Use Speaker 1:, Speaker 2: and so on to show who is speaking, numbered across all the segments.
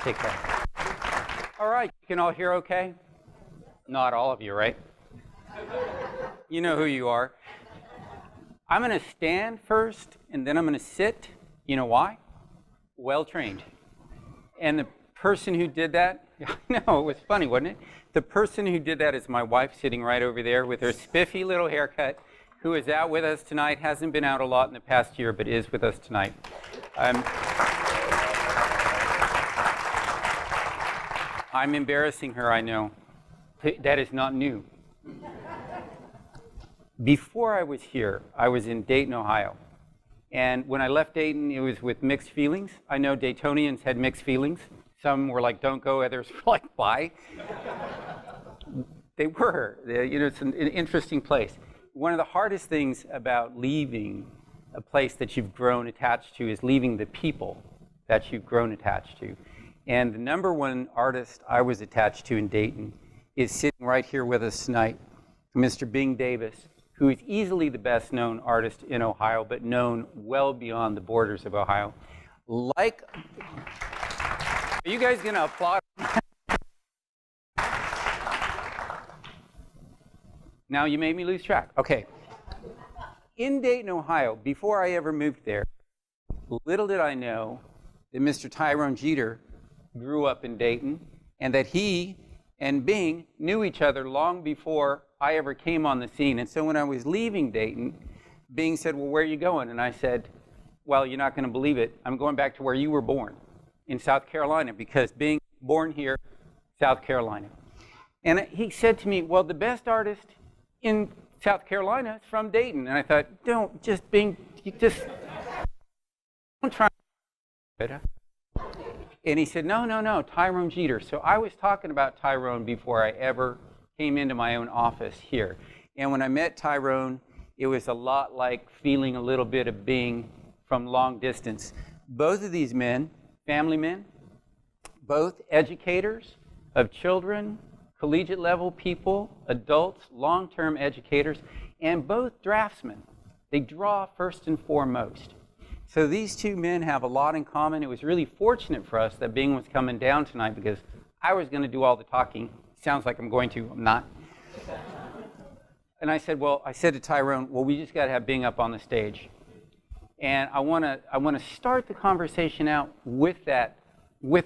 Speaker 1: Take that. All right, you can all hear okay? Not all of you, right? You know who you are. I'm going to stand first, and then I'm going to sit. You know why? Well trained. And the person who did that, I know, it was funny, wasn't it? The person who did that is my wife sitting right over there with her spiffy little haircut, who is out with us tonight, hasn't been out a lot in the past year, but is with us tonight. I'm embarrassing her, I know. That is not new. Before I was here, I was in Dayton, Ohio. And when I left Dayton, it was with mixed feelings. I know Daytonians had mixed feelings. Some were like, don't go, others were like, bye. They were. It's an interesting place. One of the hardest things about leaving a place that you've grown attached to is leaving the people that you've grown attached to. And the number one artist I was attached to in Dayton is sitting right here with us tonight, Mr. Bing Davis, who is easily the best known artist in Ohio, but known well beyond the borders of Ohio. Are you guys going to applaud? Now you made me lose track. Okay. In Dayton, Ohio, before I ever moved there, little did I know that Mr. Tyrone Geter grew up in Dayton, and that he and Bing knew each other long before I ever came on the scene. And so when I was leaving Dayton, Bing said, well, where are you going? And I said, well, you're not going to believe it. I'm going back to where you were born, in South Carolina, because Bing born here, South Carolina. And he said to me, well, the best artist in South Carolina is from Dayton. And I thought, don't try. And he said, no, Tyrone Geter. So I was talking about Tyrone before I ever came into my own office here. And when I met Tyrone, it was a lot like feeling a little bit of Bing from long distance. Both of these men, family men, both educators of children, collegiate level people, adults, long-term educators, and both draftsmen. They draw first and foremost. So these two men have a lot in common. It was really fortunate for us that Bing was coming down tonight, because I was going to do all the talking. Sounds like I'm going to, I'm not. And I said to Tyrone, well, we just got to have Bing up on the stage. And I want to start the conversation out with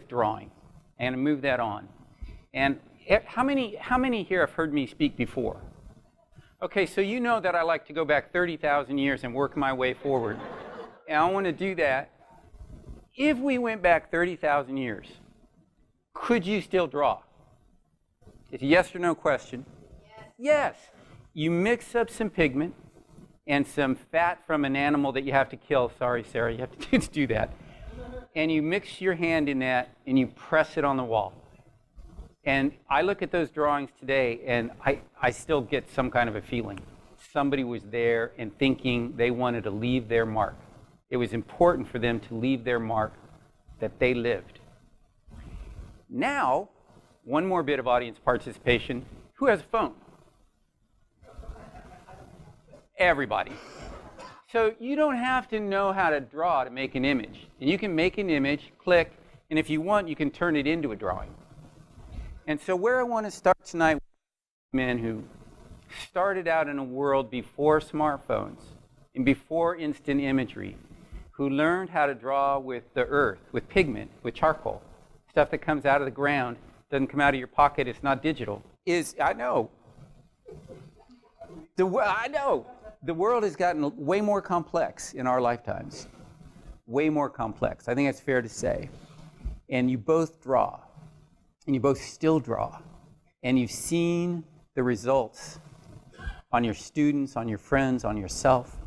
Speaker 1: drawing, and move that on. And how many here have heard me speak before? Okay, so you know that I like to go back 30,000 years and work my way forward. And I want to do that. If we went back 30,000 years, could you still draw? It's a yes or no question. Yes. You mix up some pigment and some fat from an animal that you have to kill. Sorry, Sarah, you have to do that. And you mix your hand in that and you press it on the wall. And I look at those drawings today and I still get some kind of a feeling. Somebody was there and thinking they wanted to leave their mark. It was important for them to leave their mark that they lived. Now, one more bit of audience participation. Who has a phone? Everybody. So you don't have to know how to draw to make an image. And you can make an image, click, and if you want, you can turn it into a drawing. And so where I want to start tonight with men who started out in a world before smartphones and before instant imagery, who learned how to draw with the earth, with pigment, with charcoal, stuff that comes out of the ground, doesn't come out of your pocket, it's not digital, I know. The world has gotten way more complex in our lifetimes. Way more complex. I think that's fair to say. And you both draw. And you both still draw. And you've seen the results on your students, on your friends, on yourself.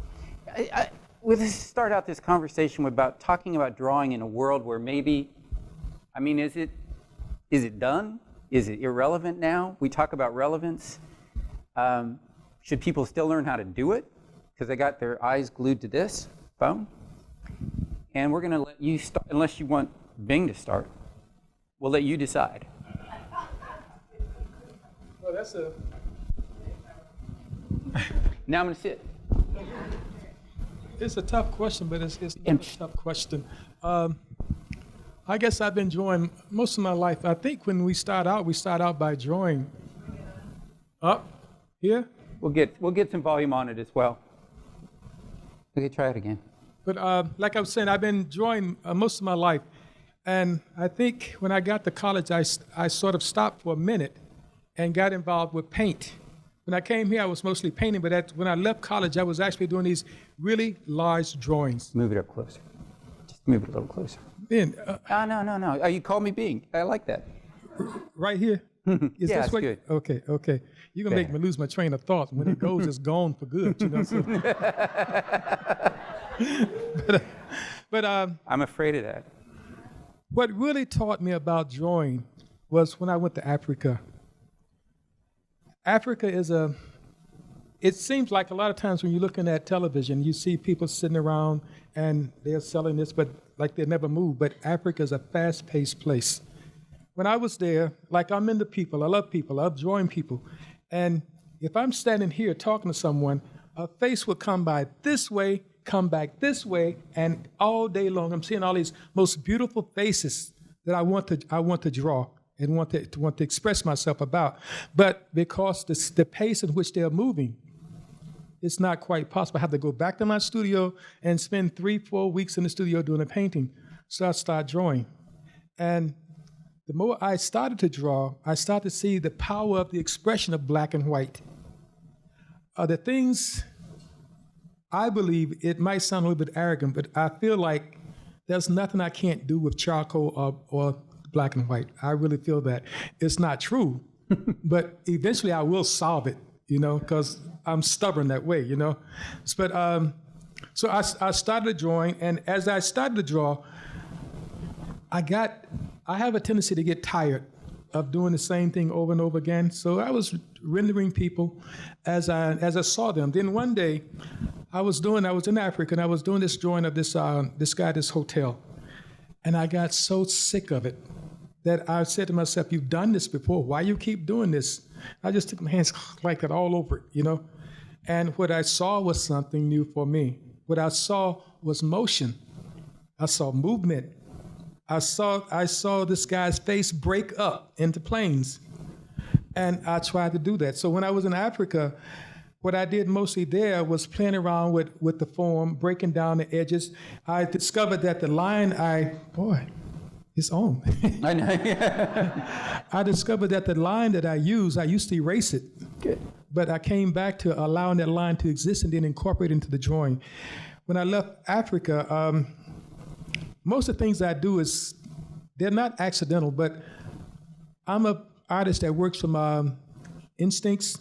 Speaker 1: We'll start out this conversation about talking about drawing in a world where maybe, is it done? Is it irrelevant now? We talk about relevance. Should people still learn how to do it? Because they got their eyes glued to this phone. And we're going to let you start, unless you want Bing to start. We'll let you decide.
Speaker 2: Well, that's a...
Speaker 1: Now I'm going to sit.
Speaker 2: It's a tough question, but it's not a tough question. I I guess I've been drawing most of my life. I think when we start out by drawing up here.
Speaker 1: We'll get some volume on it as well. Okay, try it again.
Speaker 2: But like I was saying, I've been drawing most of my life. And I think when I got to college, I sort of stopped for a minute and got involved with paint. When I came here, I was mostly painting, but when I left college, I was actually doing these really large drawings.
Speaker 1: Move it up closer. Just move it a little closer.
Speaker 2: Ben,
Speaker 1: No. You call me Bing. I like that.
Speaker 2: Right here? Is
Speaker 1: Yeah,
Speaker 2: this
Speaker 1: it's good.
Speaker 2: Okay. You're going to make me lose my train of thought. When it goes, it's gone for good, you know. So. but
Speaker 1: I'm afraid of that.
Speaker 2: what really taught me about drawing was when I went to Africa. Africa it seems like a lot of times when you're looking at television, you see people sitting around and they're selling this, but like they never move. But Africa is a fast-paced place. When I was there, like I'm into people, I love drawing people. And if I'm standing here talking to someone, a face would come by this way, come back this way, and all day long I'm seeing all these most beautiful faces that I want to draw and want to express myself about. But because the pace in which they're moving, it's not quite possible. I have to go back to my studio and spend 3-4 weeks in the studio doing a painting. So I start drawing. And the more I started to draw, I started to see the power of the expression of black and white. The things, I believe, it might sound a little bit arrogant, but I feel like there's nothing I can't do with charcoal or black and white. I really feel that. It's not true, but eventually I will solve it, you know, because I'm stubborn that way, you know. But so I started drawing, and as I started to draw, I have a tendency to get tired of doing the same thing over and over again. So I was rendering people as I saw them. Then one day, I was in Africa, and I was doing this drawing of this guy at this hotel. And I got so sick of it that I said to myself, you've done this before. Why you keep doing this? I just took my hands like that all over it, you know? And what I saw was something new for me. What I saw was motion. I saw movement. I saw this guy's face break up into planes. And I tried to do that. So when I was in Africa, what I did mostly there was playing around with the form, breaking down the edges. I discovered that the line it's on.
Speaker 1: I know.
Speaker 2: I discovered that the line that I used to erase it.
Speaker 1: Good.
Speaker 2: But I came back to allowing that line to exist and then incorporate it into the drawing. When I left Africa, most of the things I do they're not accidental, but I'm an artist that works from instincts,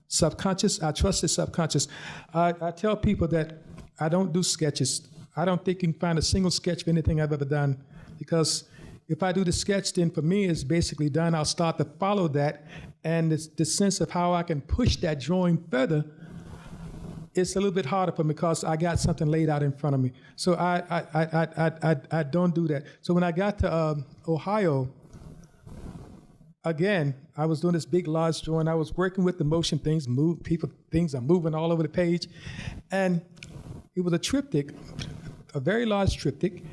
Speaker 2: subconscious. I trust the subconscious. I tell people that I don't do sketches. I don't think you can find a single sketch of anything I've ever done, because if I do the sketch, then for me it's basically done. I'll start to follow that, and the sense of how I can push that drawing further, it's a little bit harder for me because I got something laid out in front of me. So I don't do that. So when I got to Ohio, again, I was doing this big large drawing. I was working with the motion things, things are moving all over the page. And it was a triptych, a very large triptych.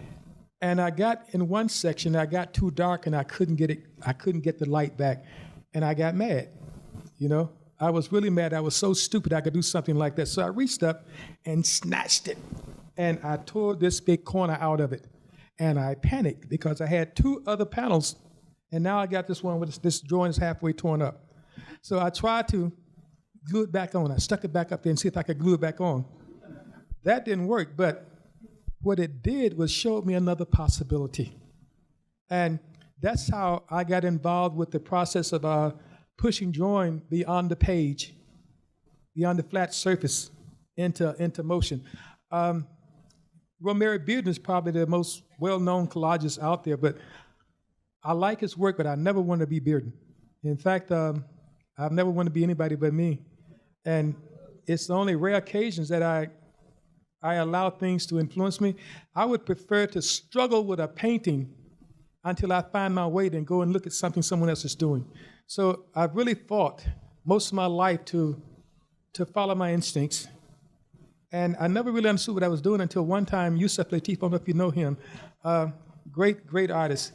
Speaker 2: And I got in one section, I got too dark and I couldn't get the light back. And I got mad, you know? I was really mad. I was so stupid I could do something like that. So I reached up and snatched it. And I tore this big corner out of it. And I panicked because I had 2 other panels. And now I got this one with this drawing is halfway torn up. So I tried to glue it back on. I stuck it back up there and see if I could glue it back on. That didn't work, but what it did was showed me another possibility. And that's how I got involved with the process of pushing drawing beyond the page, beyond the flat surface, into motion. Romare Bearden is probably the most well-known collagist out there, but I like his work, but I never wanted to be Bearden. In fact, I've never wanted to be anybody but me. And it's the only rare occasions that I allow things to influence me. I would prefer to struggle with a painting until I find my way, then go and look at something someone else is doing. So I've really fought most of my life to follow my instincts. And I never really understood what I was doing until one time, Yusuf Lateef, I don't know if you know him, great artist.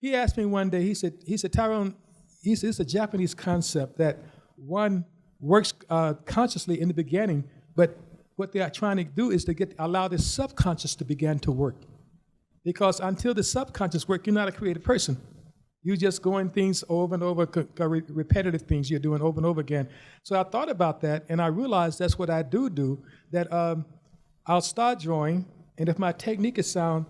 Speaker 2: He asked me one day, he said, Tyrone, it's a Japanese concept that one works consciously in the beginning, but what they are trying to do is to allow the subconscious to begin to work. Because until the subconscious work, you're not a creative person. You're just going things over and over, repetitive things you're doing over and over again. So I thought about that, and I realized that's what I do, that I'll start drawing, and if my technique is sound,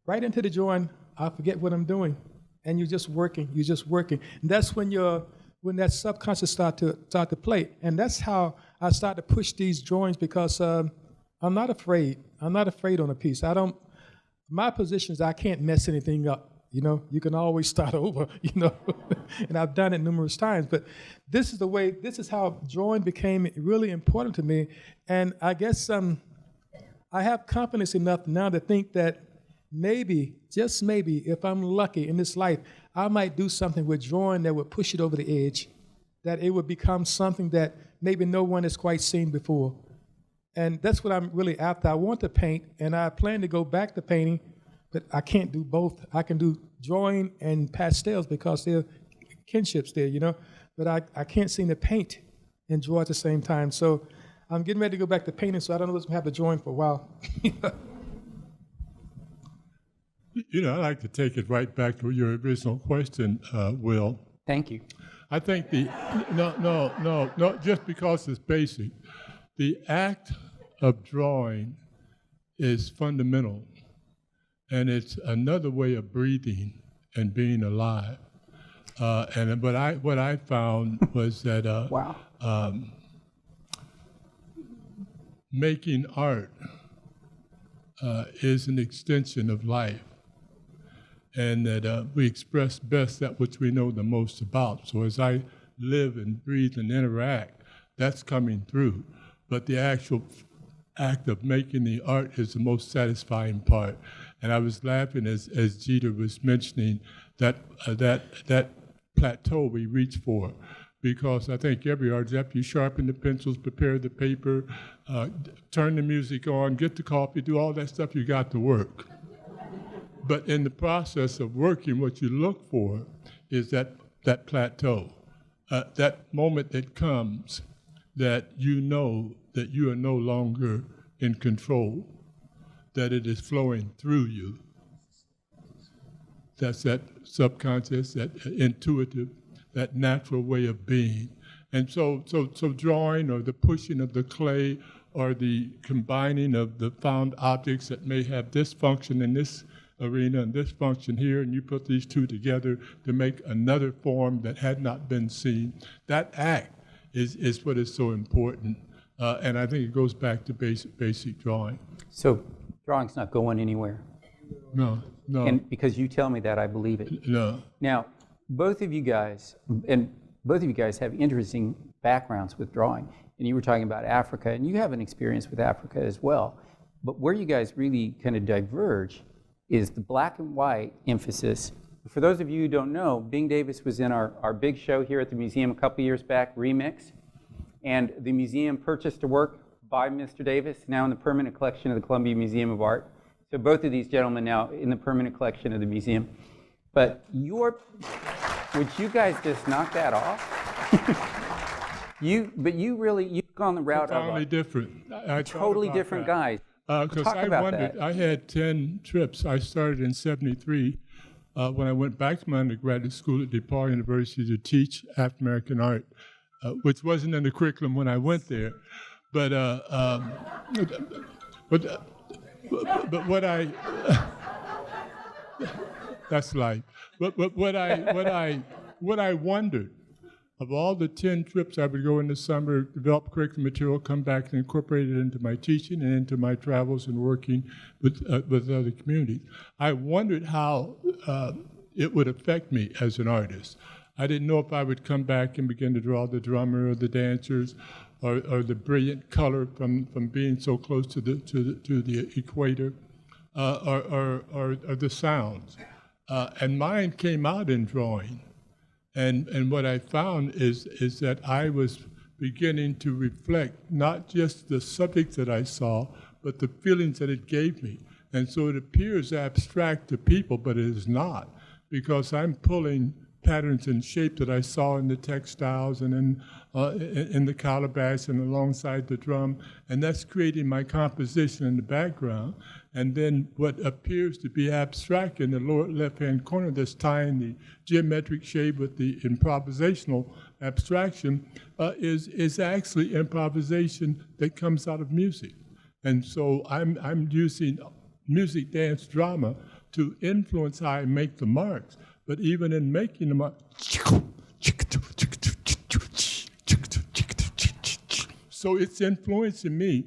Speaker 2: right into the drawing, I'll forget what I'm doing. And you're just working. And that's when that subconscious start to play. And that's how I start to push these drawings, because I'm not afraid. I'm not afraid on a piece. My position is I can't mess anything up. You can always start over, and I've done it numerous times. But this is how drawing became really important to me. And I guess I have confidence enough now to think that maybe, just maybe, if I'm lucky in this life, I might do something with drawing that would push it over the edge, that it would become something that maybe no one has quite seen before. And that's what I'm really after. I want to paint, and I plan to go back to painting, but I can't do both. I can do drawing and pastels because there are kinships there, but I can't seem to paint and draw at the same time. So I'm getting ready to go back to painting, so I don't know what's going to have to drawing for a while.
Speaker 3: I'd like to take it right back to your original question, Will.
Speaker 1: Thank you.
Speaker 3: I think no, just because it's basic. The act of drawing is fundamental, and it's another way of breathing and being alive. And what I found was that
Speaker 1: Wow.
Speaker 3: Making art is an extension of life, and that we express best that which we know the most about. So as I live and breathe and interact, that's coming through. But the actual act of making the art is the most satisfying part. And I was laughing as Geter was mentioning that plateau we reach for, because I think every artist, after you sharpen the pencils, prepare the paper, turn the music on, get the coffee, do all that stuff, you got to work. But in the process of working, what you look for is that plateau, that moment that comes that you know that you are no longer in control, that it is flowing through you. That's that subconscious, that intuitive, that natural way of being. And so drawing, or the pushing of the clay, or the combining of the found objects that may have this function in this arena and this function here, and you put these two together to make another form that had not been seen. That act is what is so important. And I think it goes back to basic drawing.
Speaker 1: So drawing's not going anywhere.
Speaker 3: No.
Speaker 1: And because you tell me that, I believe it.
Speaker 3: No.
Speaker 1: Now, both of you guys have interesting backgrounds with drawing. And you were talking about Africa, and you have an experience with Africa as well. But where you guys really kind of diverge is the black and white emphasis. For those of you who don't know, Bing Davis was in our big show here at the museum a couple years back, Remix. And the museum purchased a work by Mr. Davis, now in the permanent collection of the Columbia Museum of Art. So both of these gentlemen now in the permanent collection of the museum. But would you guys just knock that off? You've gone the route of
Speaker 3: Totally different. I
Speaker 1: totally different guys.
Speaker 3: Because I wondered, I had 10 trips. I started in '73 when I went back to my undergraduate school at DePaul University to teach African American art, which wasn't in the curriculum when I went there. But what I that's life. But what I wondered, of all the 10 trips I would go in the summer, develop curriculum material, come back and incorporate it into my teaching and into my travels and working with other communities, I wondered how it would affect me as an artist. I didn't know if I would come back and begin to draw the drummer or the dancers, or the brilliant color from being so close to the equator, or the sounds. And mine came out in drawing. And what I found is that I was beginning to reflect not just the subjects that I saw, but the feelings that it gave me. And so it appears abstract to people, but it is not, because I'm pulling patterns and shape that I saw in the textiles and in the calabash and alongside the drum, and that's creating my composition in the background. And then what appears to be abstract in the lower left-hand corner that's tying the geometric shape with the improvisational abstraction is actually improvisation that comes out of music. And so I'm using music, dance, drama to influence how I make the marks. But even in making the marks, so it's influencing me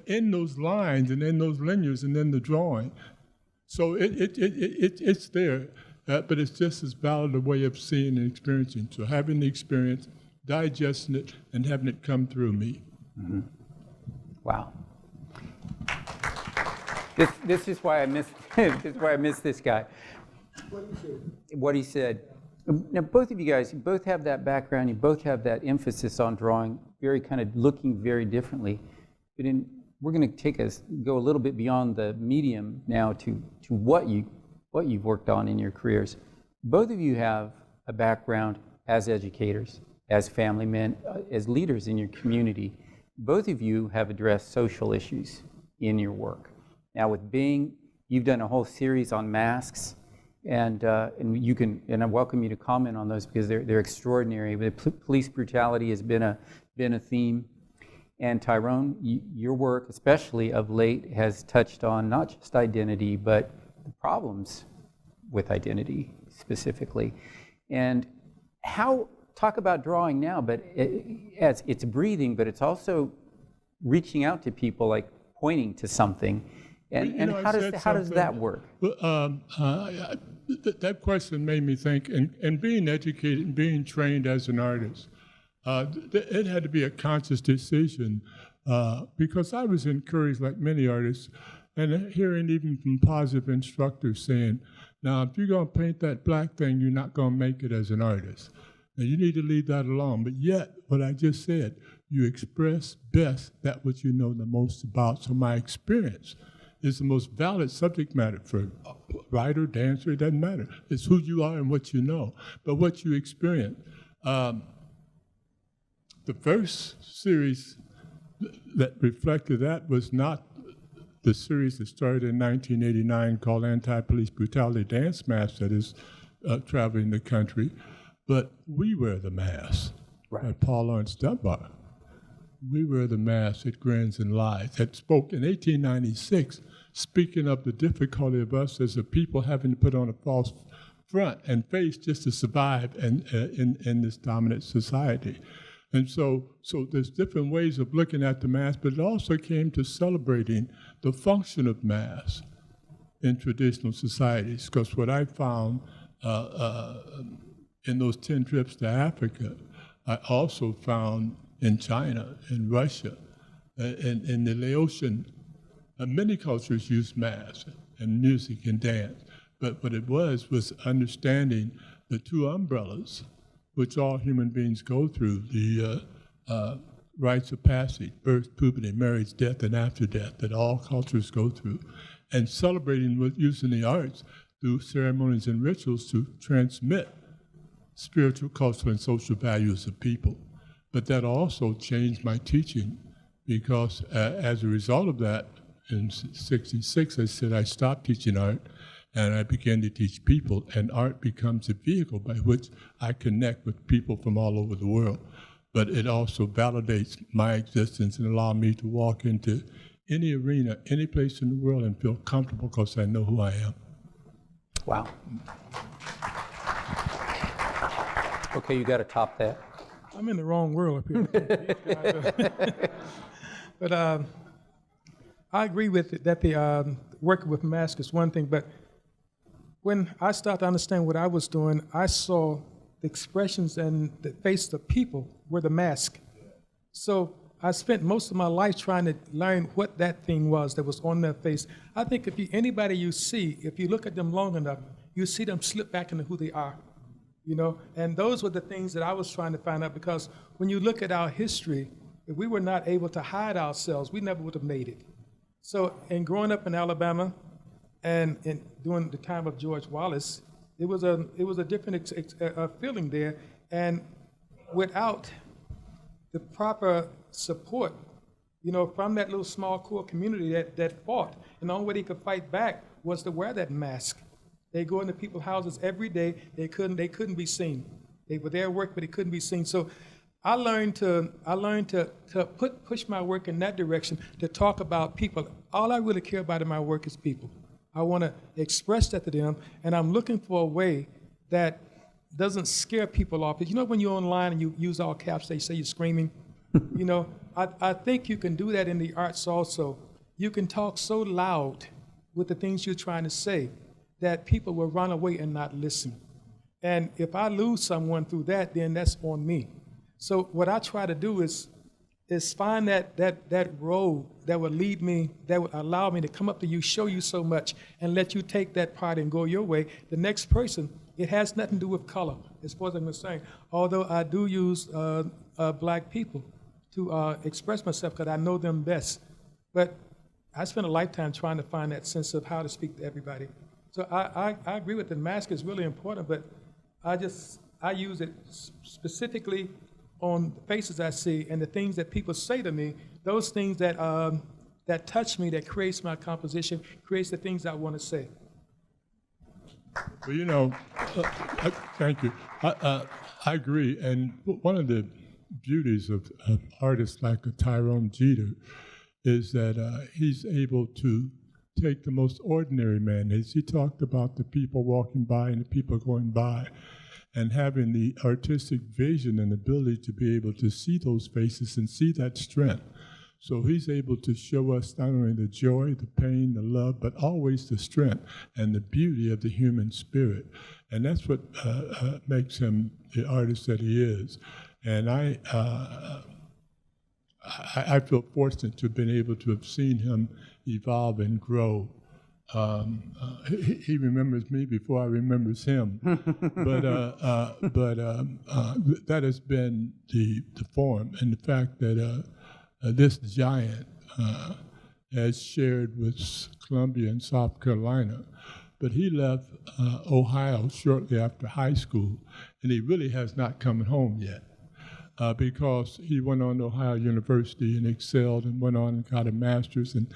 Speaker 3: in those lines and in those linears and in the drawing. So it's there, but it's just as valid a way of seeing and experiencing. So having the experience, digesting it, and having it come through me.
Speaker 1: Mm-hmm. Wow. This is why I missed. This is why I missed this guy. What he said. Now, both of you guys, you both have that background. You both have that emphasis on drawing, very kind of looking very differently. But we're going to go a little bit beyond the medium now to what you've worked on in your careers. Both of you have a background as educators, as family men, as leaders in your community. Both of you have addressed social issues in your work. Now, with Bing, you've done a whole series on masks, and I welcome you to comment on those because they're extraordinary. Police brutality has been a theme, and Tyrone, your work, especially of late, has touched on not just identity but the problems with identity specifically. And talk about drawing now, but it's breathing, but it's also reaching out to people, like pointing to something. And how does that work?
Speaker 3: Well, that question made me think, and being educated and being trained as an artist, it had to be a conscious decision because I was encouraged, like many artists, and hearing even from positive instructors saying, now, if you're going to paint that black thing, you're not going to make it as an artist. Now, you need to leave that alone. But yet, what I just said, you express best that which you know the most about. So my experience is the most valid subject matter for a writer, dancer, it doesn't matter. It's who you are and what you know, but what you experience. The first series that reflected that was not the series that started in 1989 called Anti-Police Brutality Dance Mask that is traveling the country, but We Wear the Mask by Paul Laurence Dunbar. We Wear the Mask that grins and lies, that spoke in 1896, speaking of the difficulty of us as a people having to put on a false front and face just to survive in this dominant society. And so there's different ways of looking at the mask, but it also came to celebrating the function of masks in traditional societies, because what I found in those 10 trips to Africa, I also found in China, in Russia, in the Laotian, many cultures use masks and music and dance. But what it was understanding the two umbrellas which all human beings go through, the rites of passage, birth, puberty, marriage, death, and after death, that all cultures go through, and celebrating with using the arts through ceremonies and rituals to transmit spiritual, cultural, and social values of people. But that also changed my teaching, because as a result of that, in '66, I said I stopped teaching art, and I began to teach people, and art becomes a vehicle by which I connect with people from all over the world. But it also validates my existence and allows me to walk into any arena, any place in the world, and feel comfortable because I know who I am.
Speaker 1: Wow. Okay, you got to top that.
Speaker 2: I'm in the wrong world up here. But I agree with it, that the working with masks is one thing, but when I started to understand what I was doing, I saw the expressions and the face of people were the mask. So I spent most of my life trying to learn what that thing was that was on their face. I think anybody you see, if you look at them long enough, you see them slip back into who they are. You know, and those were the things that I was trying to find out, because when you look at our history, if we were not able to hide ourselves, we never would have made it. So, in growing up in Alabama, and during the time of George Wallace, it was a different feeling there, and without the proper support, from that little small core community that fought, and the only way they could fight back was to wear that mask. They go into people's houses every day. They couldn't be seen. They were there at work, but they couldn't be seen. So I learned to push my work in that direction, to talk about people. All I really care about in my work is people. I want to express that to them, and I'm looking for a way that doesn't scare people off. When you're online and you use all caps, they say you're screaming. I think you can do that in the arts also. You can talk so loud with the things you're trying to say that people will run away and not listen. And if I lose someone through that, then that's on me. So what I try to do is find that road that would lead me, that would allow me to come up to you, show you so much, and let you take that part and go your way. The next person, it has nothing to do with color, as far as I'm concerned. Although I do use black people to express myself because I know them best. But I spent a lifetime trying to find that sense of how to speak to everybody. So I agree with the mask is really important, but I use it specifically on the faces I see and the things that people say to me, those things that touch me, that creates my composition, creates the things I want to say.
Speaker 3: Well, thank you. I agree, and one of the beauties of artists like Tyrone Geter is that he's able to take the most ordinary man, as he talked about the people walking by and the people going by, and having the artistic vision and ability to be able to see those faces and see that strength. So he's able to show us not only the joy, the pain, the love, but always the strength and the beauty of the human spirit. And that's what makes him the artist that he is. And I feel fortunate to have been able to have seen him evolve and grow. He remembers me before I remembers him, but that has been the form, and the fact that this giant has shared with Columbia and South Carolina, but he left Ohio shortly after high school, and he really has not come home yet. Because he went on to Ohio University and excelled and went on and got a master's and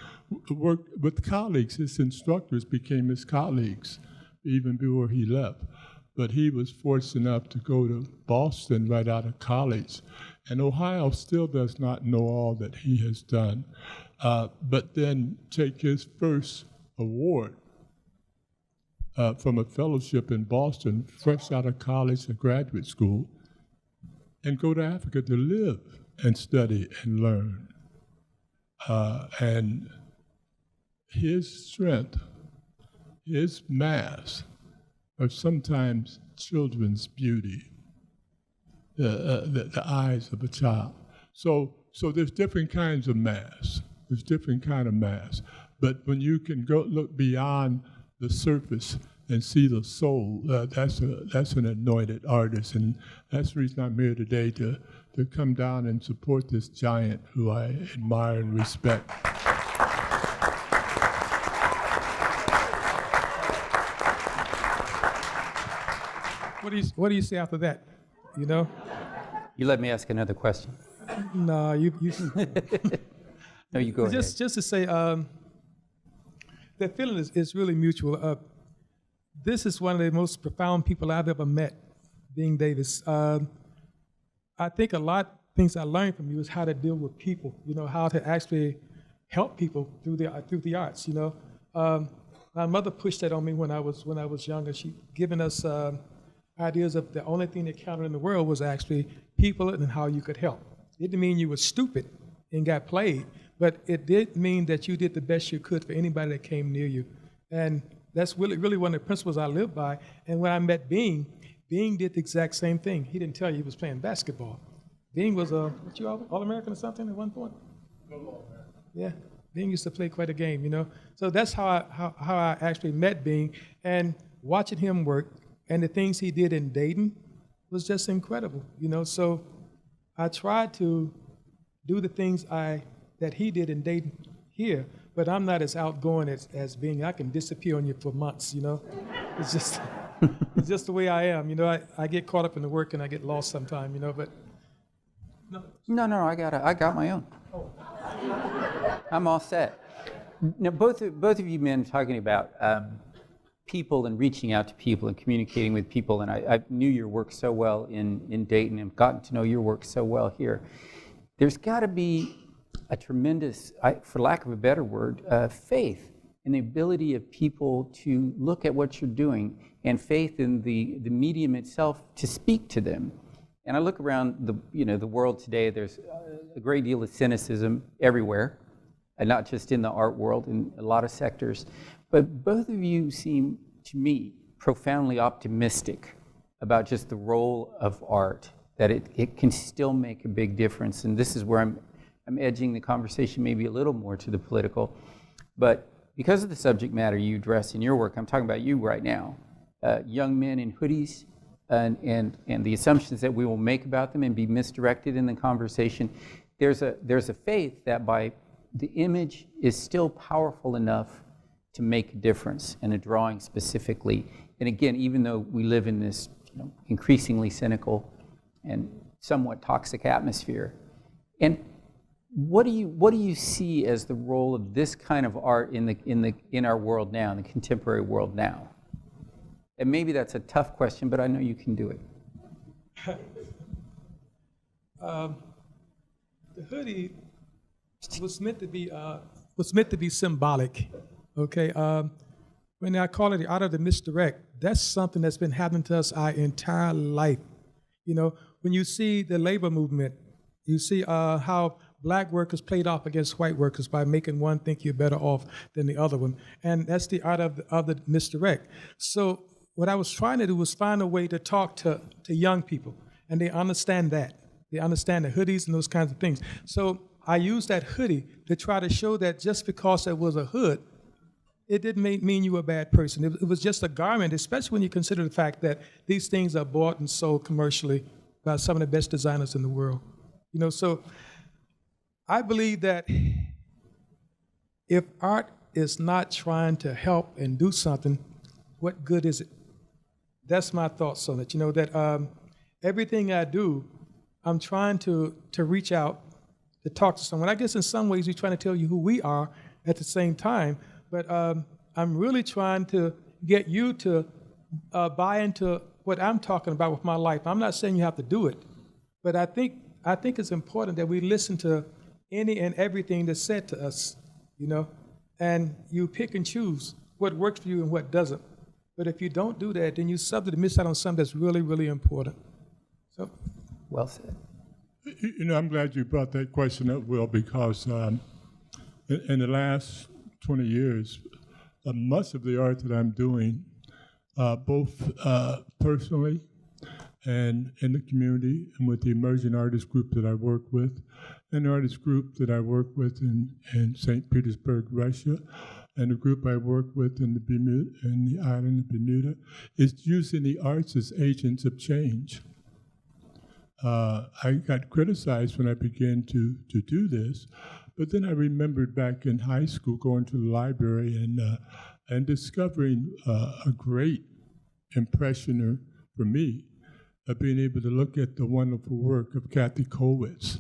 Speaker 3: worked with colleagues. His instructors became his colleagues even before he left. But he was fortunate enough to go to Boston right out of college. And Ohio still does not know all that he has done. But then take his first award from a fellowship in Boston, fresh out of college and graduate school, and go to Africa to live and study and learn. And his strength, his mass, are sometimes children's beauty, the eyes of a child. So there's different kinds of mass. There's different kind of mass. But when you can go look beyond the surface and see the soul, that's an anointed artist, and that's the reason I'm here today, to come down and support this giant who I admire and respect.
Speaker 2: What do you say after that? You
Speaker 1: let me ask another question.
Speaker 2: No, you.
Speaker 1: No, you go ahead.
Speaker 2: Just to say, the feeling is really mutual. This is one of the most profound people I've ever met, being Davis. I think a lot of things I learned from you is how to deal with people, how to actually help people through the arts, My mother pushed that on me when I was younger. She given us ideas of the only thing that counted in the world was actually people and how you could help. It didn't mean you were stupid and got played, but it did mean that you did the best you could for anybody that came near you. And that's really one of the principles I live by. And when I met Bing did the exact same thing. He didn't tell you he was playing basketball. Bing was All-American or something at one point? Yeah, Bing used to play quite a game, So that's how I actually met Bing. And watching him work and the things he did in Dayton was just incredible, So I tried to do the things that he did in Dayton here, but I'm not as outgoing as being. I can disappear on you for months, you know. It's just it's just the way I am, you know. I get caught up in the work and I get lost sometime, you know. But
Speaker 1: No, I got my own. I'm all set. Now, both of you men talking about people and reaching out to people and communicating with people, and I knew your work so well in Dayton and gotten to know your work so well here. There's got to be a tremendous, for lack of a better word, faith in the ability of people to look at what you're doing, and faith in the medium itself to speak to them. And I look around the world today. There's a great deal of cynicism everywhere, and not just in the art world, in a lot of sectors. But both of you seem, to me, profoundly optimistic about just the role of art, that it can still make a big difference. And this is where I'm edging the conversation maybe a little more to the political. But because of the subject matter you address in your work, I'm talking about you right now, young men in hoodies, and the assumptions that we will make about them and be misdirected in the conversation. There's a faith that by the image is still powerful enough to make a difference, and a drawing specifically. And again, even though we live in this increasingly cynical and somewhat toxic atmosphere, and what do you see as the role of this kind of art in our world now, in the contemporary world now? And maybe that's a tough question, but I know you can do it.
Speaker 2: The hoodie was meant to be symbolic. Okay, when I call it the art of the misdirect, that's something that's been happening to us our entire life. You know, when you see the labor movement, you see how black workers played off against white workers by making one think you're better off than the other one, and that's the art of the misdirect. So what I was trying to do was find a way to talk to young people, and they understand that. They understand the hoodies and those kinds of things. So I used that hoodie to try to show that just because it was a hood, it didn't mean you were a bad person. It was just a garment, especially when you consider the fact that these things are bought and sold commercially by some of the best designers in the world. You know, so I believe that if art is not trying to help and do something, what good is it? That's my thoughts on it. You know, that everything I do, I'm trying to reach out, to talk to someone. I guess in some ways we're trying to tell you who we are at the same time, but I'm really trying to get you to buy into what I'm talking about with my life. I'm not saying you have to do it, but I think it's important that we listen to any and everything that's said to us, you know, and you pick and choose what works for you and what doesn't. But if you don't do that, then you suddenly miss out on something that's really, really important. So,
Speaker 1: well said.
Speaker 3: You know, I'm glad you brought that question up, Will, because in the last 20 years, much of the art that I'm doing, both personally and in the community and with the emerging artist group that I work with, and the artist group that I work with in St. Petersburg, Russia, and the group I work with in the island of Bermuda, is using the arts as agents of change. I got criticized when I began to do this, but then I remembered back in high school going to the library and discovering a great impressioner for me of being able to look at the wonderful work of Kathy Kollwitz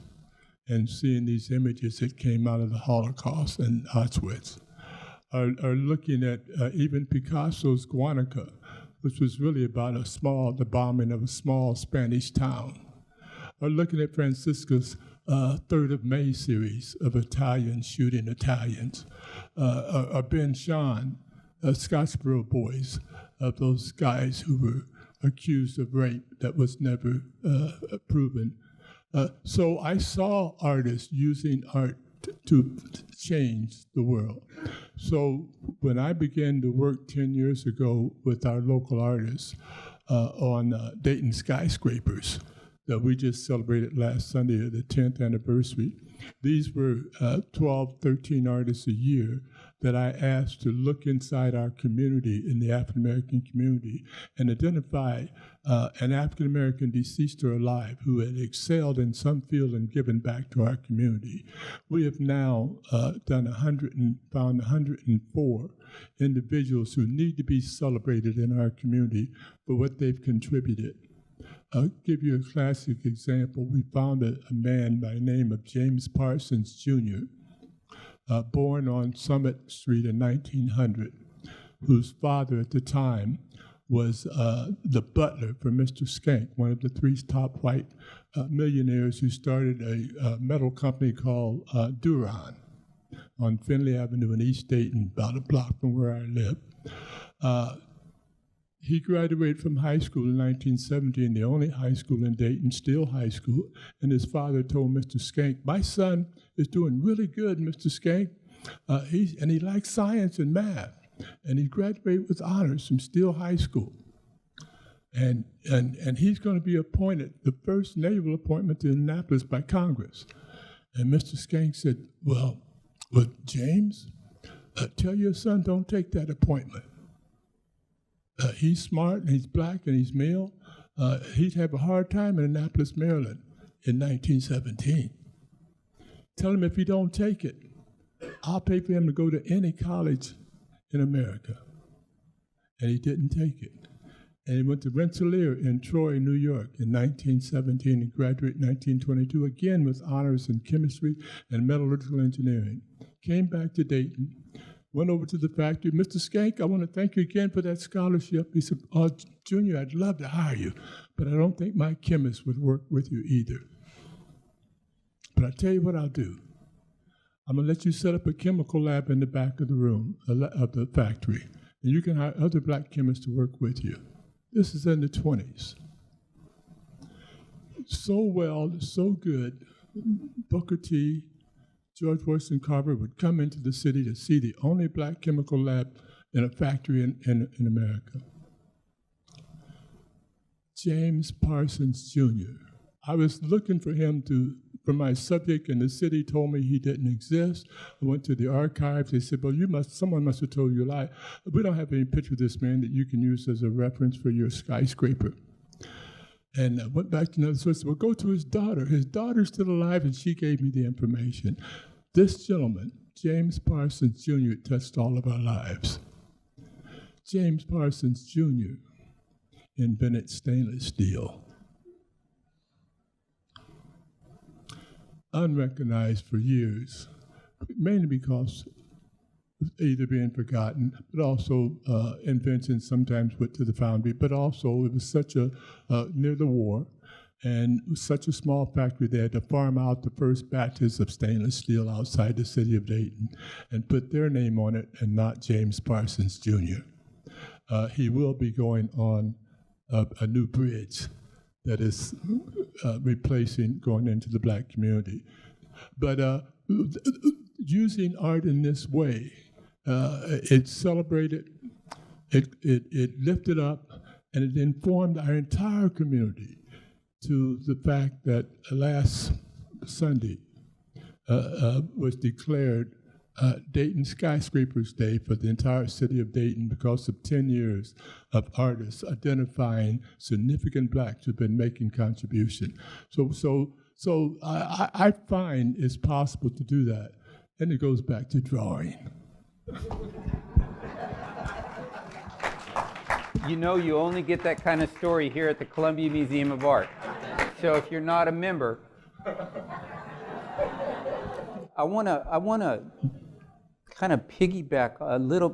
Speaker 3: and seeing these images that came out of the Holocaust and Auschwitz, or looking at even Picasso's Guernica, which was really about the bombing of a small Spanish town, or looking at Francisco's 3rd of May series of Italians shooting Italians, or Ben Shahn, Scottsboro Boys, of those guys who were accused of rape that was never proven. So I saw artists using art to change the world. So when I began to work 10 years ago with our local artists on Dayton Skyscrapers, that we just celebrated last Sunday, the 10th anniversary. These were 12, 13 artists a year that I asked to look inside our community, in the African American community, and identify an African American, deceased or alive, who had excelled in some field and given back to our community. We have now done 100 and found 104 individuals who need to be celebrated in our community for what they've contributed. I'll give you a classic example. We found a man by the name of James Parsons, Jr., born on Summit Street in 1900, whose father at the time was the butler for Mr. Skank, one of the three top white millionaires who started a metal company called Duran on Finley Avenue in East Dayton, about a block from where I live. He graduated from high school in 1917, the only high school in Dayton, still high school, and his father told Mr. Skank, "My son is doing really good, Mr. Skank, and he likes science and math, and he graduated with honors from Steele High School. And he's going to be appointed, the first naval appointment to Annapolis by Congress." And Mr. Skank said, well, James, tell your son don't take that appointment. He's smart, and he's black, and he's male. He'd have a hard time in Annapolis, Maryland in 1917. Tell him if he don't take it, I'll pay for him to go to any college in America. And he didn't take it. And he went to Rensselaer in Troy, New York in 1917 and graduated in 1922, again with honors in chemistry and metallurgical engineering. Came back to Dayton, went over to the factory. "Mr. Skank, I want to thank you again for that scholarship." He said, "Oh, Junior, I'd love to hire you, but I don't think my chemist would work with you either. But I'll tell you what I'll do. I'm going to let you set up a chemical lab in the back of the room, of the factory, and you can hire other black chemists to work with you." This is in the 20s. So well, so good, Booker T., George Washington Carver would come into the city to see the only black chemical lab in a factory in America. James Parsons, Jr. I was looking for him for my subject, and the city told me he didn't exist. I went to the archives. They said, "Well, someone must have told you a lie. We don't have any picture of this man that you can use as a reference for your skyscraper." And I went back to another source. Said, "Well, go to his daughter. His daughter's still alive," and she gave me the information. This gentleman, James Parsons, Jr., touched all of our lives. James Parsons, Jr. invented stainless steel. Unrecognized for years, mainly because either being forgotten, but also inventions sometimes went to the foundry, but also it was such near the war, and it was such a small factory they had to farm out the first batches of stainless steel outside the city of Dayton and put their name on it and not James Parsons, Jr. He will be going on a new bridge that is going into the black community. But using art in this way, it celebrated, it lifted up, and it informed our entire community to the fact that last Sunday was declared Dayton Skyscrapers Day for the entire city of Dayton because of 10 years of artists identifying significant blacks who've been making contribution. So I find it's possible to do that, and it goes back to drawing.
Speaker 1: You know, you only get that kind of story here at the Columbia Museum of Art. So if you're not a member, I want to kind of piggyback a little.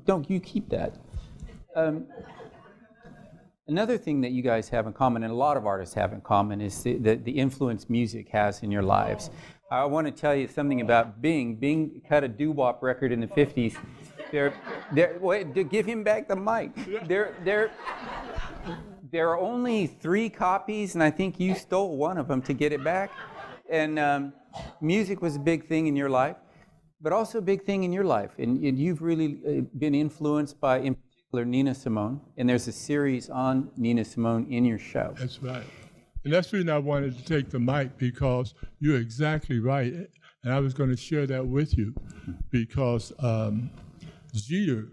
Speaker 1: Don't you keep that? Another thing that you guys have in common, and a lot of artists have in common, is the influence music has in your lives. I want to tell you something about Bing. Bing cut a doo-wop record in the 50s. Wait, give him back the mic. There are only 3 copies, and I think you stole one of them to get it back. And music was a big thing in your life, but also a big thing in your life. And you've really been influenced by, in particular, Nina Simone. And there's a series on Nina Simone in your show.
Speaker 3: That's right. And that's the reason I wanted to take the mic, because you're exactly right. And I was going to share that with you because Geter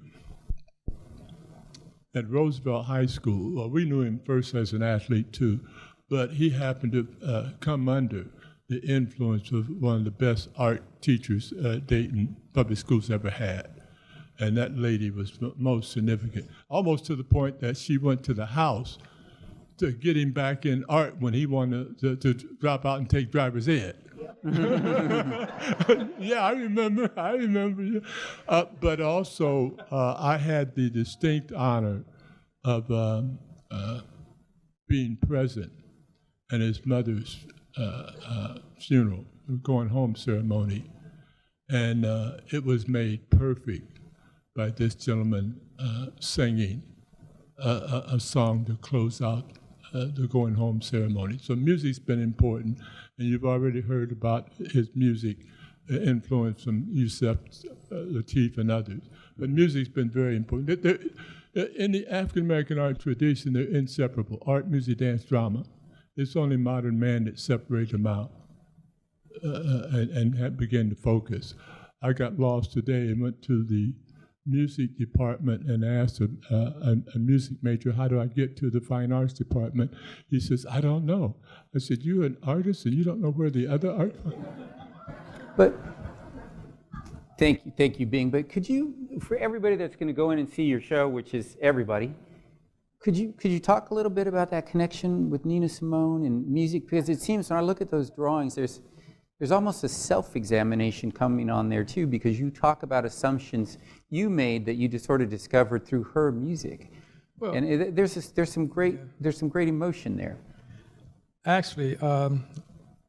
Speaker 3: at Roosevelt High School, well, we knew him first as an athlete too, but he happened to come under the influence of one of the best art teachers Dayton Public Schools ever had. And that lady was most significant, almost to the point that she went to the house to get him back in art when he wanted to drop out and take driver's ed. Yeah, I remember. But also, I had the distinct honor of being present at his mother's funeral, going home ceremony. And it was made perfect by this gentleman singing a song to close out the going home ceremony. So music's been important, and you've already heard about his music influence from Yusef Lateef and others. But music's been very important. In the African-American art tradition, they're inseparable: art, music, dance, drama. It's only modern man that separates them out and began to focus. I got lost today and went to the music department and asked a music major, how do I get to the fine arts department? He says, I don't know. I said, you're an artist and you don't know where the other art?
Speaker 1: But thank you, Bing. But could you, for everybody that's going to go in and see your show, which is everybody, could you talk a little bit about that connection with Nina Simone and music? Because it seems when I look at those drawings, there's almost a self-examination coming on there too, because you talk about assumptions you made that you just sort of discovered through her music, well, and there's some great emotion there. Actually,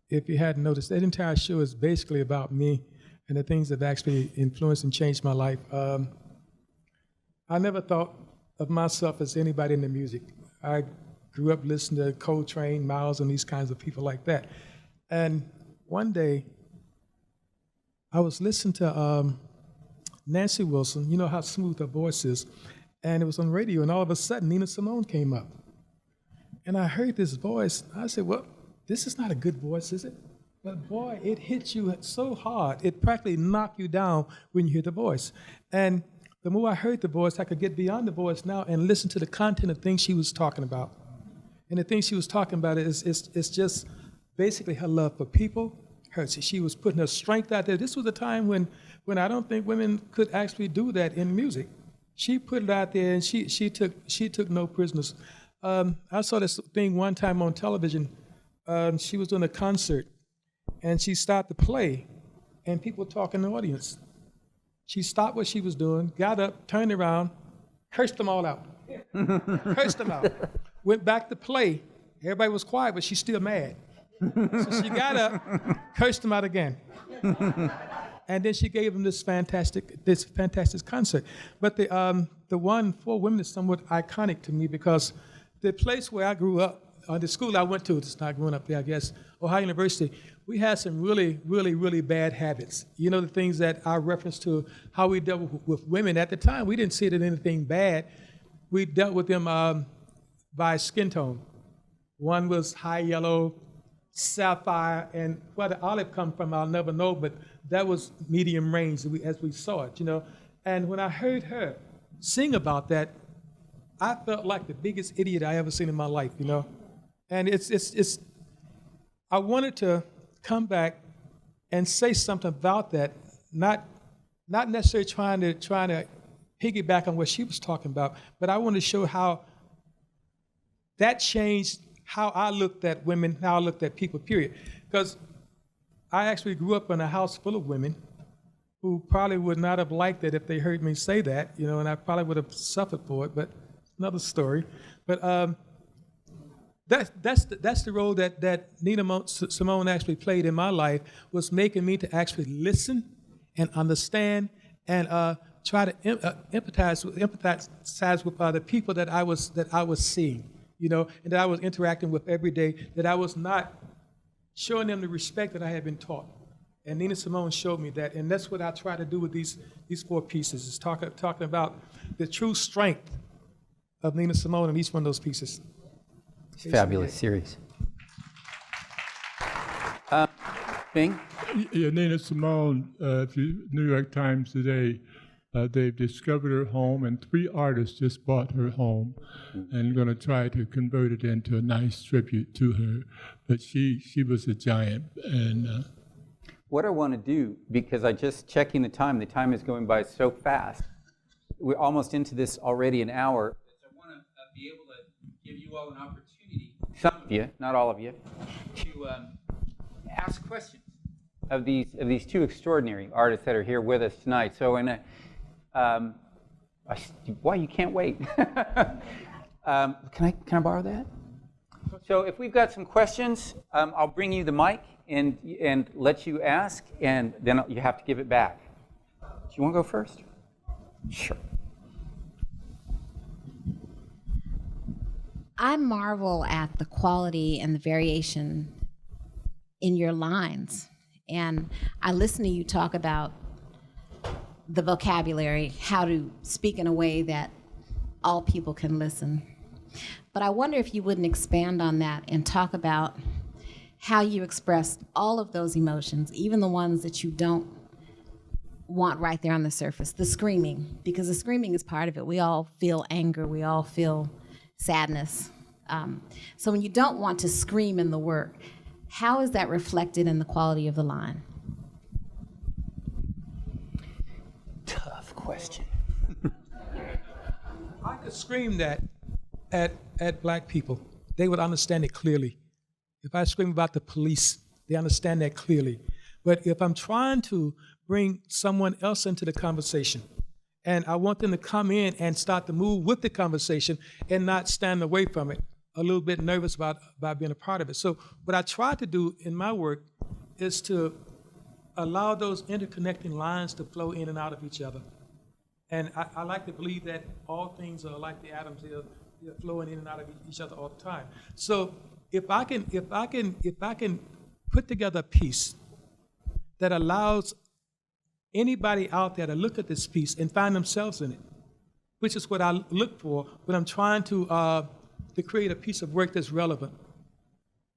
Speaker 2: If you hadn't noticed, that entire show is basically about me and the things that have actually influenced and changed my life. I never thought of myself as anybody in the music. I grew up listening to Coltrane, Miles, and these kinds of people like that. And one day, I was listening to Nancy Wilson. You know how smooth her voice is. And it was on radio, and all of a sudden, Nina Simone came up. And I heard this voice. I said, well, this is not a good voice, is it? But boy, it hits you so hard. It practically knocked you down when you hear the voice. And the more I heard the voice, I could get beyond the voice now and listen to the content of things she was talking about. And the things she was talking about is just basically her love for people. She was putting her strength out there. This was a time when I don't think women could actually do that in music. She put it out there, and she took no prisoners. I saw this thing one time on television. She was doing a concert, and she stopped to play, and people were talking in the audience. She stopped what she was doing, got up, turned around, cursed them all out. Cursed them out. Went back to play. Everybody was quiet, but she's still mad. So she got up, cursed them out again. And then she gave them this fantastic concert. But the one for women is somewhat iconic to me because the place where I grew up, the school I went to, it's not growing up there, I guess, Ohio University, we had some really, really, really bad habits. You know, the things that I referenced to how we dealt with women. At the time, we didn't see it as anything bad. We dealt with them by skin tone. One was high yellow, sapphire, and where the olive come from, I'll never know, but that was medium range as we saw it, you know. And when I heard her sing about that, I felt like the biggest idiot I ever seen in my life, you know. And it's I wanted to come back and say something about that, not necessarily trying to piggyback on what she was talking about, but I wanted to show how that changed how I looked at women, how I looked at people, period. Because I actually grew up in a house full of women who probably would not have liked it if they heard me say that, you know, and I probably would have suffered for it, but another story. But that's the role that Nina Simone actually played in my life, was making me to actually listen and understand and try to empathize with the people that I was seeing, you know, and that I was interacting with every day, that I was not showing them the respect that I had been taught. And Nina Simone showed me that, and that's what I try to do with these four pieces, is talking about the true strength of Nina Simone in each one of those pieces.
Speaker 1: Fabulous series. Bing?
Speaker 3: Yeah, Nina Simone, New York Times today, they've discovered her home, and 3 artists just bought her home and going to try to convert it into a nice tribute to her. But she was a giant. And
Speaker 1: what I want to do, because I just checking the time is going by so fast. We're almost into this already an hour. I want to be able to give you all an opportunity, some of you, not all of you, to ask questions of these 2 extraordinary artists that are here with us tonight. So, why you can't wait? Can I borrow that? So, if we've got some questions, I'll bring you the mic and let you ask, and then you have to give it back. Do you want to go first? Sure.
Speaker 4: I marvel at the quality and the variation in your lines. And I listen to you talk about the vocabulary, how to speak in a way that all people can listen. But I wonder if you wouldn't expand on that and talk about how you express all of those emotions, even the ones that you don't want right there on the surface, the screaming, because the screaming is part of it. We all feel anger, we all feel sadness. So when you don't want to scream in the work, how is that reflected in the quality of the line?
Speaker 1: Tough question.
Speaker 2: I could scream that at black people. They would understand it clearly. If I scream about the police, they understand that clearly. But if I'm trying to bring someone else into the conversation, and I want them to come in and start to move with the conversation and not stand away from it, a little bit nervous about being a part of it. So what I try to do in my work is to allow those interconnecting lines to flow in and out of each other. And I like to believe that all things are like the atoms, they're flowing in and out of each other all the time. So if I can put together a piece that allows anybody out there to look at this piece and find themselves in it, which is what I look for when I'm trying to create a piece of work that's relevant.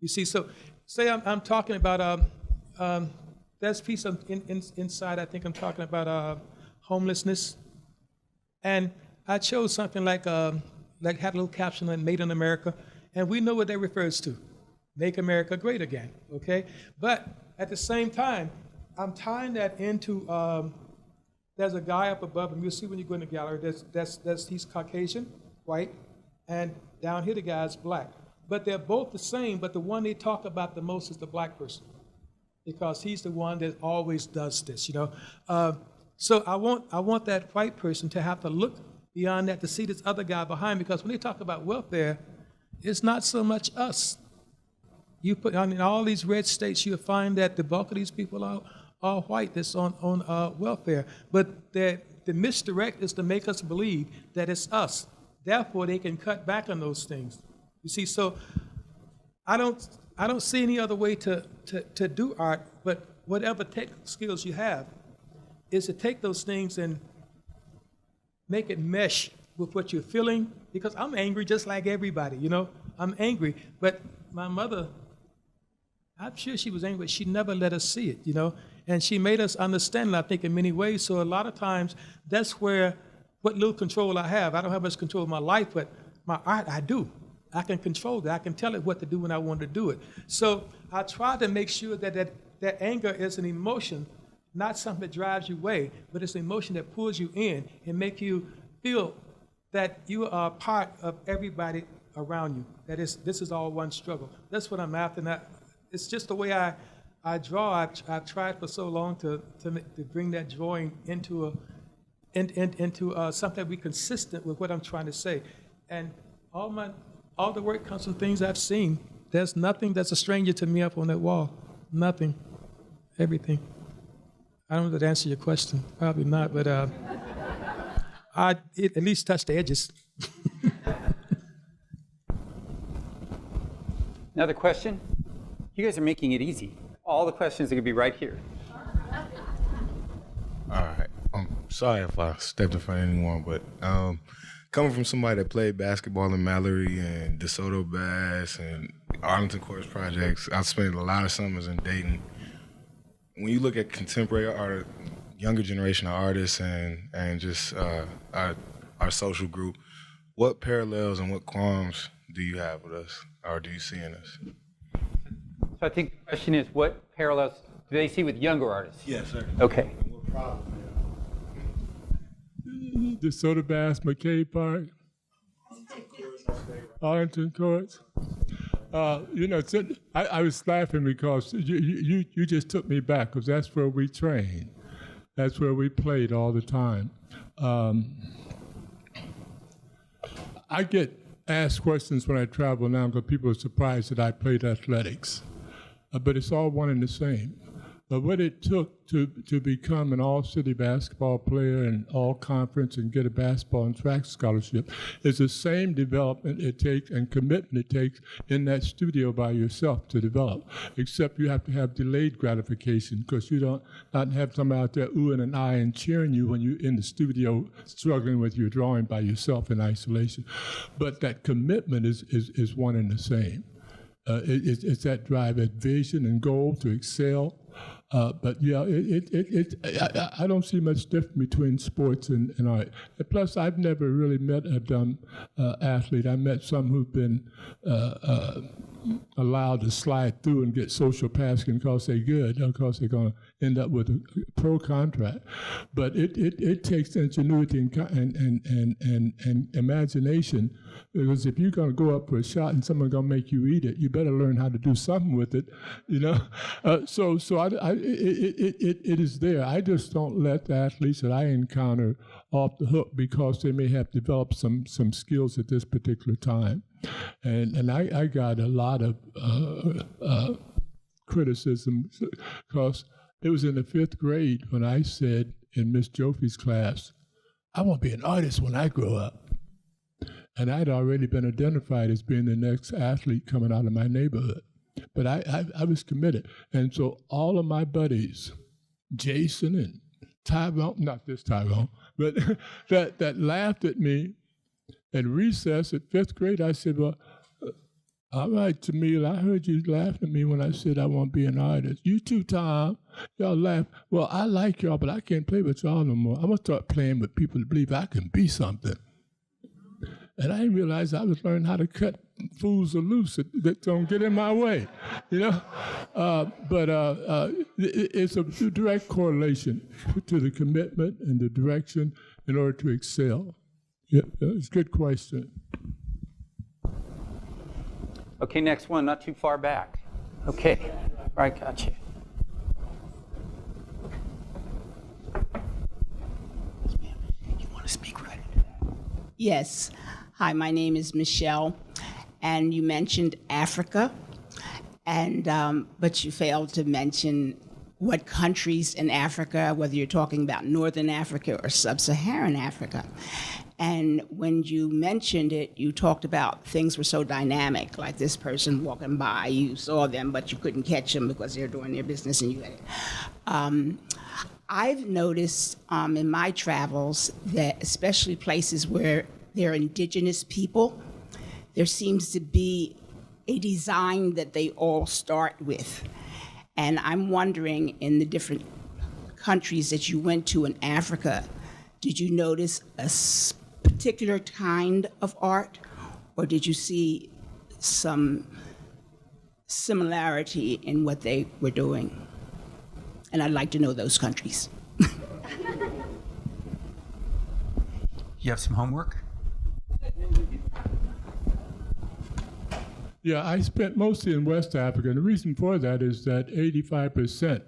Speaker 2: You see, so say I'm talking about there's a piece inside. I think I'm talking about homelessness, and I chose something like had a little caption like "Made in America," and we know what that refers to: "Make America Great Again." Okay, but at the same time, I'm tying that into. There's a guy up above, and you'll see when you go in the gallery. He's Caucasian, white, and down here the guy's black. But they're both the same. But the one they talk about the most is the black person, because he's the one that always does this. You know, so I want that white person to have to look beyond that to see this other guy behind, because when they talk about welfare, it's not so much us. You put in all these red states, you'll find that the bulk of these people are white that's on welfare. But the misdirect is to make us believe that it's us. Therefore, they can cut back on those things. You see, so I don't see any other way to do art, but whatever tech skills you have is to take those things and make it mesh with what you're feeling, because I'm angry just like everybody, you know. I'm angry, but my mother, I'm sure she was angry, but she never let us see it, you know. And she made us understand it, I think, in many ways. So a lot of times, that's where what little control I have. I don't have much control of my life, but my art, I do. I can control that. I can tell it what to do when I want to do it. So I try to make sure that anger is an emotion, not something that drives you away, but it's an emotion that pulls you in and make you feel that you are part of everybody around you, that this is all one struggle. That's what I'm after. And it's just the way I draw. I've tried for so long to bring that drawing into something that be consistent with what I'm trying to say. And all the work comes from things I've seen. There's nothing that's a stranger to me up on that wall. Nothing. Everything. I don't know if that answers your question. Probably not, but it at least touched the edges.
Speaker 1: Another question? You guys are making it easy. All the questions are going to be right here.
Speaker 5: All right. I'm sorry if I stepped in front of anyone, but coming from somebody that played basketball in Mallory and DeSoto Bass and Arlington Course Projects, I spent a lot of summers in Dayton. when you look at contemporary art, younger generation of artists, and just our social group, what parallels and what qualms do you have with us, or do you see in us?
Speaker 1: So I think the question is, what parallels do they see with younger artists?
Speaker 5: Yes, sir.
Speaker 1: Okay.
Speaker 5: What problem?
Speaker 3: The Soda Bass McCabe Park, Arlington Courts. I was laughing because you just took me back, because that's where we trained. That's where we played all the time. I get asked questions when I travel now because people are surprised that I played athletics. But it's all one and the same. But what it took to become an all-city basketball player and all-conference and get a basketball and track scholarship is the same development it takes and commitment it takes in that studio by yourself to develop, except you have to have delayed gratification, because you don't not have somebody out there oohing and eyeing and cheering you when you're in the studio struggling with your drawing by yourself in isolation. But that commitment is one and the same. It's that drive, that vision and goal to excel. But yeah, I don't see much difference between sports and art. And plus, I've never really met a dumb athlete. I met some who've been allowed to slide through and get social passing because they're good, because they're going to end up with a pro contract. But it takes ingenuity and imagination, because if you're going to go up for a shot and someone's going to make you eat it, you better learn how to do something with it, you know. It is there. I just don't let the athletes that I encounter off the hook because they may have developed some skills at this particular time. And I got a lot of criticism because it was in the 5th grade when I said in Miss Jofie's class, I want to be an artist when I grow up. And I'd already been identified as being the next athlete coming out of my neighborhood. But I was committed. And so all of my buddies, Jason and Tyrone, not this Tyrone, but that laughed at me at recess at 5th grade, I said, well, all right, Tamil, I heard you laughing at me when I said I want to be an artist. You too, Tom. Y'all laugh. Well, I like y'all, but I can't play with y'all no more. I'm going to start playing with people that believe I can be something. And I didn't realize I was learning how to cut fools loose that don't get in my way, you know? It's a direct correlation to the commitment and the direction in order to excel. Yeah, it's a good question.
Speaker 1: Okay, next one, not too far back. Okay, all right, gotcha. You want to speak right into that?
Speaker 6: Yes. Hi, my name is Michelle, and you mentioned Africa, and but you failed to mention what countries in Africa, whether you're talking about Northern Africa or Sub-Saharan Africa. And when you mentioned it, you talked about things were so dynamic, like this person walking by, you saw them, but you couldn't catch them because they're doing their business and you had it. I've noticed in my travels that especially places where there are indigenous people, there seems to be a design that they all start with. And I'm wondering, in the different countries that you went to in Africa, did you notice a particular kind of art, or did you see some similarity in what they were doing? And I'd like to know those countries.
Speaker 1: You have some homework?
Speaker 3: Yeah, I spent mostly in West Africa, and the reason for that is that 85%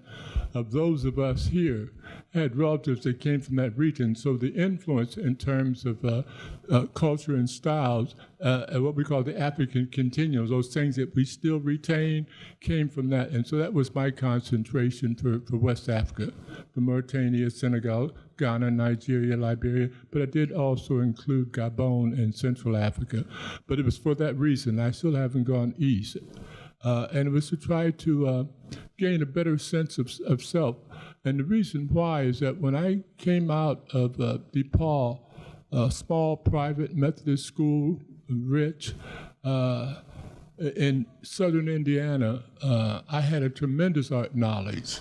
Speaker 3: of those of us here had relatives that came from that region, so the influence in terms of culture and styles, what we call the African continuum, those things that we still retain, came from that. And so that was my concentration for West Africa, from Mauritania, Senegal, Ghana, Nigeria, Liberia, but I did also include Gabon and Central Africa. But it was for that reason. I still haven't gone east. And it was to try to gain a better sense of self. And the reason why is that when I came out of DePaul, a small private Methodist school, rich, in southern Indiana, I had a tremendous art knowledge.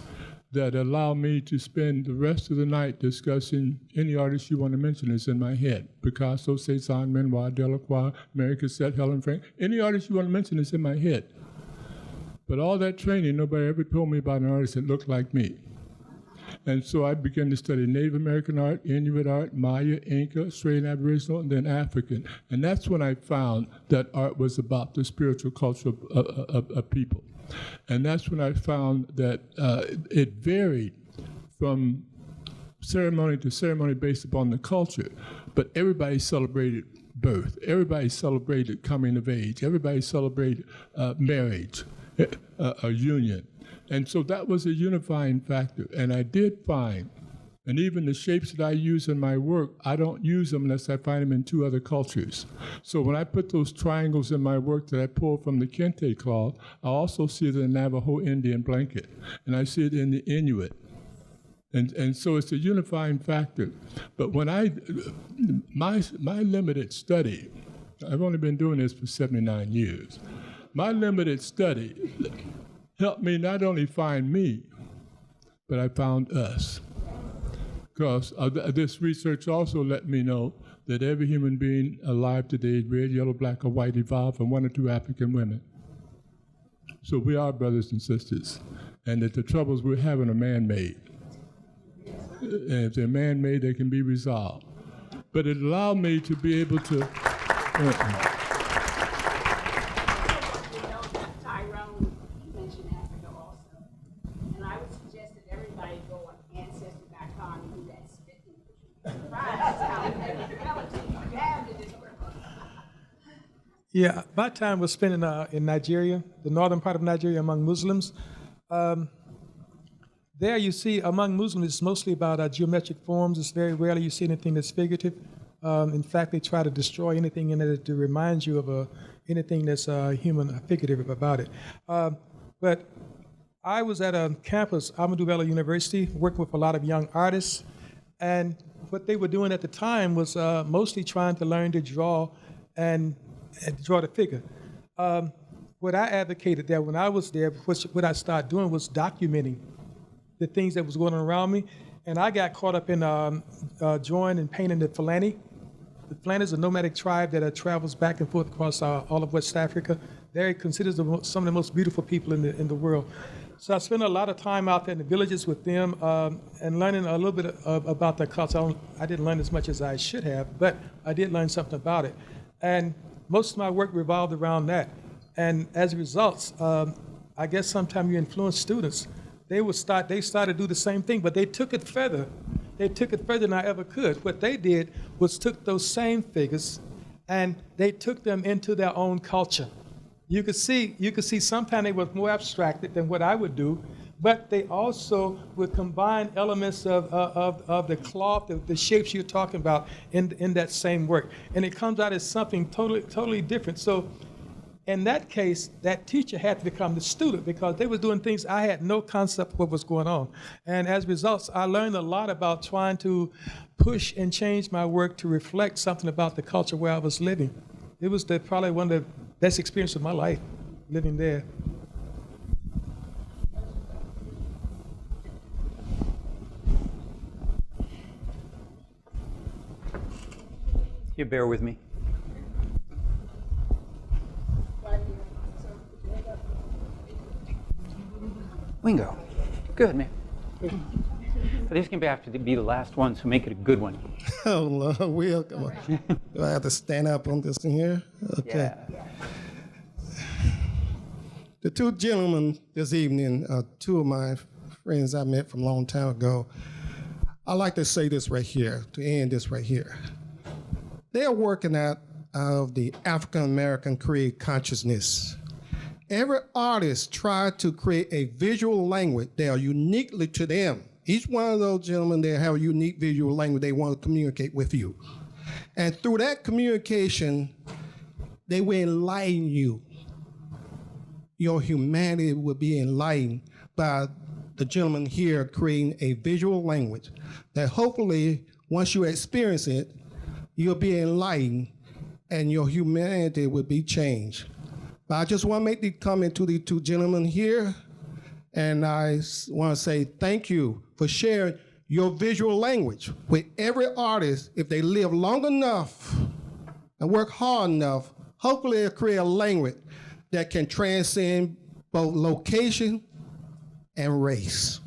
Speaker 3: that allow me to spend the rest of the night discussing any artist you want to mention is in my head. Picasso, Cézanne, Renoir, Delacroix, Mary Cassatt, Helen Frank. Any artist you want to mention is in my head. But all that training, nobody ever told me about an artist that looked like me. And so I began to study Native American art, Inuit art, Maya, Inca, Australian Aboriginal, and then African. And that's when I found that art was about the spiritual culture of people. And that's when I found that it varied from ceremony to ceremony based upon the culture. But everybody celebrated birth. Everybody celebrated coming of age. Everybody celebrated marriage, a union. And so that was a unifying factor. And I did find, and even the shapes that I use in my work, I don't use them unless I find them in two other cultures. So when I put those triangles in my work that I pull from the kente cloth, I also see it in the Navajo Indian blanket, and I see it in the Inuit. And so it's a unifying factor. But when my limited study, I've only been doing this for 79 years, my limited study helped me not only find me, but I found us. Because this research also let me know that every human being alive today is red, yellow, black, or white, evolved from one or two African women. So we are brothers and sisters, and that the troubles we're having are man-made. And if they're man-made, they can be resolved. But it allowed me to be able to...
Speaker 6: Tyrone mentioned Africa also. And I would suggest that everybody go on Ancestry.com and do that spitting. Surprise how many relatives you have in this world.
Speaker 2: Yeah, my time was spent in Nigeria, the northern part of Nigeria, among Muslims. There you see, among Muslims, it's mostly about geometric forms. It's very rarely you see anything that's figurative. In fact, they try to destroy anything in it to remind you of anything that's human, figurative about it. But I was at a campus, Amadou Bello University, working with a lot of young artists. And what they were doing at the time was mostly trying to learn to draw and draw the figure. What I advocated there when I was there, what I started doing was documenting the things that was going on around me. And I got caught up in drawing and painting the Fulani. The Fulani is a nomadic tribe that travels back and forth across all of West Africa. They're considered some of the most beautiful people in the world. So I spent a lot of time out there in the villages with them and learning a little bit about their culture. I didn't learn as much as I should have, but I did learn something about it. And most of my work revolved around that. And as a result, I guess sometimes you influence students. They started to do the same thing, but they took it further. They took it further than I ever could. What they did was took those same figures and they took them into their own culture. You could see sometimes they were more abstracted than what I would do, but they also would combine elements of the cloth, the shapes you're talking about in that same work. And it comes out as something totally different. So in that case, that teacher had to become the student because they were doing things I had no concept of what was going on. And as a result, I learned a lot about trying to push and change my work to reflect something about the culture where I was living. It was probably one of the best experiences of my life, living there.
Speaker 1: You bear with me. Wingo. Good, man. But this can have to be the last one, so make it a good one.
Speaker 7: Oh, Lord, Will, come on. Do I have to stand up on this thing here? Okay.
Speaker 1: Yeah.
Speaker 7: The two gentlemen this evening, two of my friends I met from a long time ago, I like to say this right here, to end this right here. They are working out of the African-American creative consciousness. Every artist tried to create a visual language that are uniquely to them. Each one of those gentlemen, they have a unique visual language they want to communicate with you. And through that communication, they will enlighten you. Your humanity will be enlightened by the gentleman here creating a visual language that hopefully, once you experience it, you'll be enlightened and your humanity will be changed. But I just want to make the comment to the two gentlemen here And I want to say thank you for sharing your visual language with every artist. If they live long enough and work hard enough, hopefully they'll create a language that can transcend both location and race.